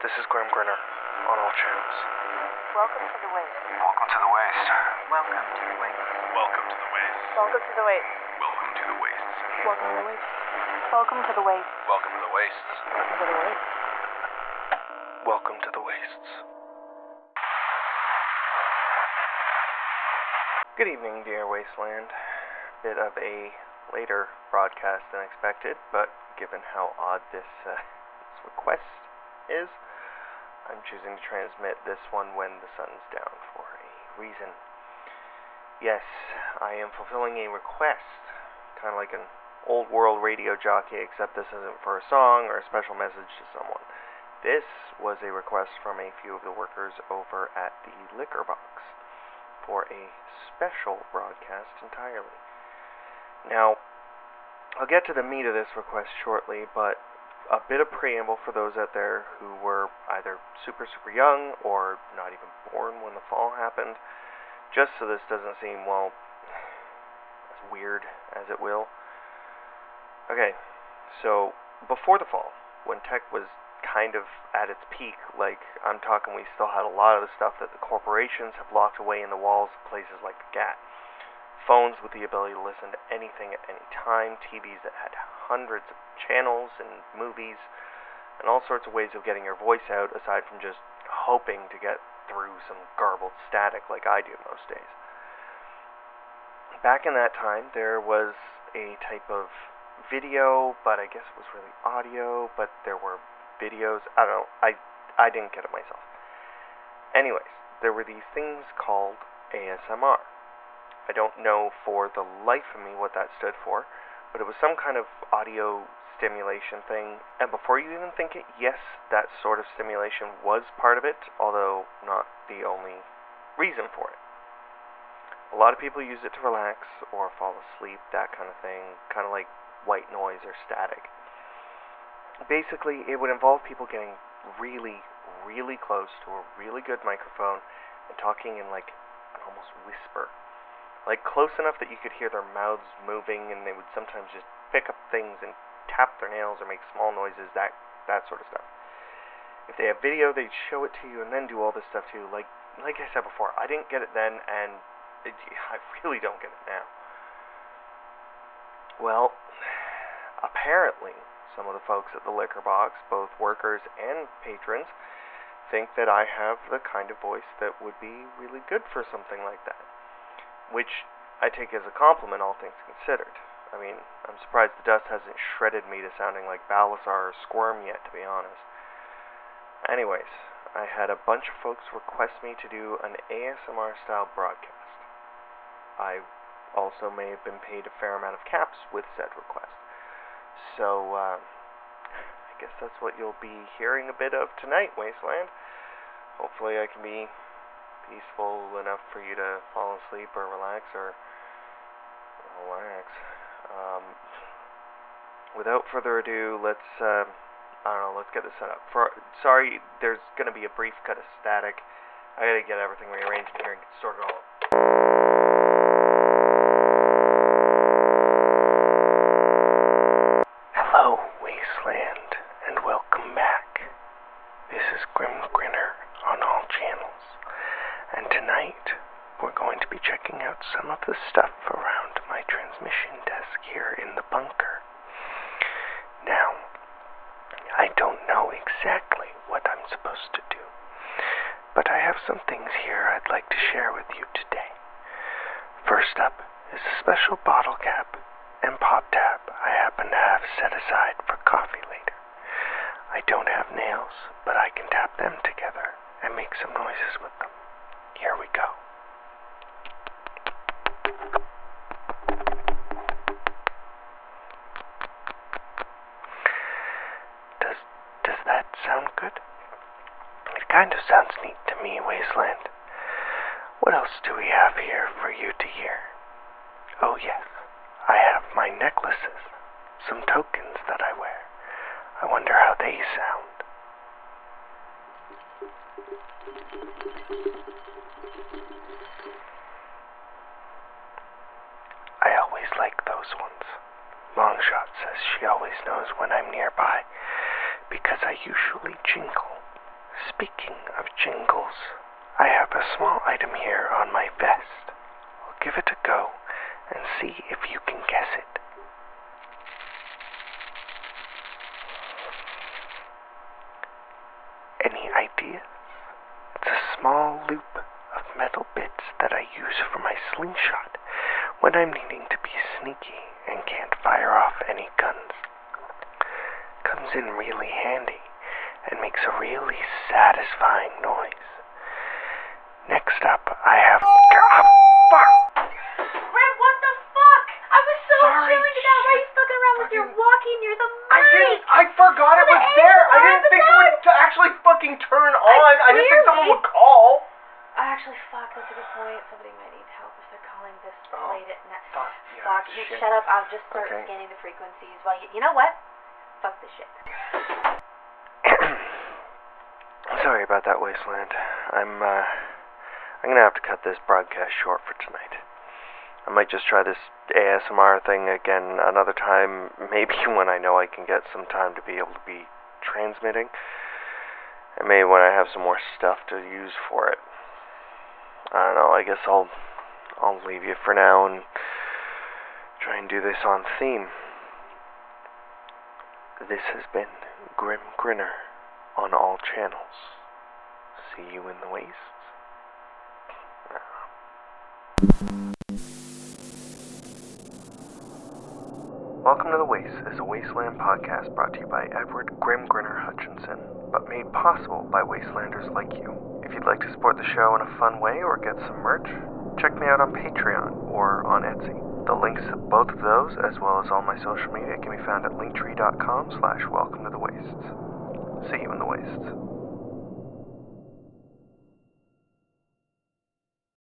This is Grimm Grinner on all channels. Welcome to the waste. Welcome to the waste. Welcome to the waste. Welcome to the waste. Welcome to the waste. Welcome to the waste. Welcome to the waste. Welcome to the waste. Welcome to the waste. Welcome to the waste. Welcome to the wastes. Good evening, dear Wasteland. Bit of a later broadcast than expected, but given how odd this request is, I'm choosing to transmit this one when the sun's down for a reason. Yes, I am fulfilling a request, kind of like an old world radio jockey, except this isn't for a song or a special message to someone. This was a request from a few of the workers over at the Liquor Box for a special broadcast entirely. Now, I'll get to the meat of this request shortly, but a bit of preamble for those out there who were either super young or not even born when the fall happened, just so this doesn't seem, well, as weird as it will. Okay, so before the fall, when tech was kind of at its peak, like I'm talking we still had a lot of the stuff that the corporations have locked away in the walls of places like the GAT. Phones with the ability to listen to anything at any time, TVs that had hundreds of channels and movies, and all sorts of ways of getting your voice out aside from just hoping to get through some garbled static like I do most days. Back in that time, there was a type of video, but I guess it was really audio, but there were videos. I don't know. I didn't get it myself. Anyways, there were these things called ASMR. I don't know for the life of me what that stood for, but it was some kind of audio stimulation thing. And before you even think it, yes, that sort of stimulation was part of it, although not the only reason for it. A lot of people use it to relax or fall asleep, that kind of thing, kind of like white noise or static. Basically, it would involve people getting really, really close to a really good microphone and talking in like an almost whisper. Like close enough that you could hear their mouths moving, and they would sometimes just pick up things and tap their nails or make small noises, that sort of stuff. If they have video, they'd show it to you and then do all this stuff too. Like I said before, I didn't get it then, and I really don't get it now. Well, apparently, some of the folks at the Liquor Box, both workers and patrons, think that I have the kind of voice that would be really good for something like that. Which I take as a compliment, all things considered. I mean, I'm surprised the dust hasn't shredded me to sounding like Balasar or Squirm yet, to be honest. Anyways, I had a bunch of folks request me to do an ASMR-style broadcast. I also may have been paid a fair amount of caps with said request. So, I guess that's what you'll be hearing a bit of tonight, Wasteland. Hopefully I can be peaceful enough for you to fall asleep or relax or relax. Without further ado, let's get this set up. Sorry, there's gonna be a brief cut of static. I gotta get everything rearranged in here and get sorted all up. Hello, Wasteland, and welcome back. This is Grimm Grinner on all channels. And tonight, we're going to be checking out some of the stuff around my transmission desk here in the bunker. Now, I don't know exactly what I'm supposed to do, but I have some things here I'd like to share with you today. First up is a special bottle cap and pop tab I happen to have set aside for coffee later. I don't have nails, but I can tap them together and make some noises with them. Here we go. Does that sound good? It kind of sounds neat to me, Wasteland. What else do we have here for you to hear? Oh yes, I have my necklaces, some tokens that I wear. I wonder how they sound. I always like those ones. Longshot says she always knows when I'm nearby because I usually jingle Speaking of jingles, I have a small item here on my vest. I'll give it a go and see if you can guess it. Any ideas? It's a small loop of metal bits that I use for my slingshot when I'm needing to be sneaky and can't fire off any guns. Comes in really handy and makes a really satisfying noise. Next up, I have... fuck! Grim, what the fuck? I was so Sorry, chilling to that. Why are you fucking around with your walkie near the mic? I forgot it was there. I didn't think it would actually fucking turn on. I didn't think someone would call. Actually, fuck, that's a good point. Somebody might need help if they're calling this late at night. Fuck, you shit. shut up. I'll just start Okay. scanning the frequencies while you know what? Fuck this shit. Sorry about that, Wasteland. I'm gonna have to cut this broadcast short for tonight. I might just try this ASMR thing again another time, maybe when I know I can get some time to be able to be transmitting, and maybe when I have some more stuff to use for it. I don't know, I guess I'll leave you for now and try and do this on theme. This has been Grimm Grinner on all channels. See you in the wastes. Welcome to The Waste is a Wasteland podcast brought to you by Edward Grimm Grinner Hutchinson, but made possible by Wastelanders like you. If you'd like to support the show in a fun way or get some merch, check me out on Patreon or on Etsy. The links to both of those, as well as all my social media, can be found at linktree.com/welcome to the wastes. See you in the wastes.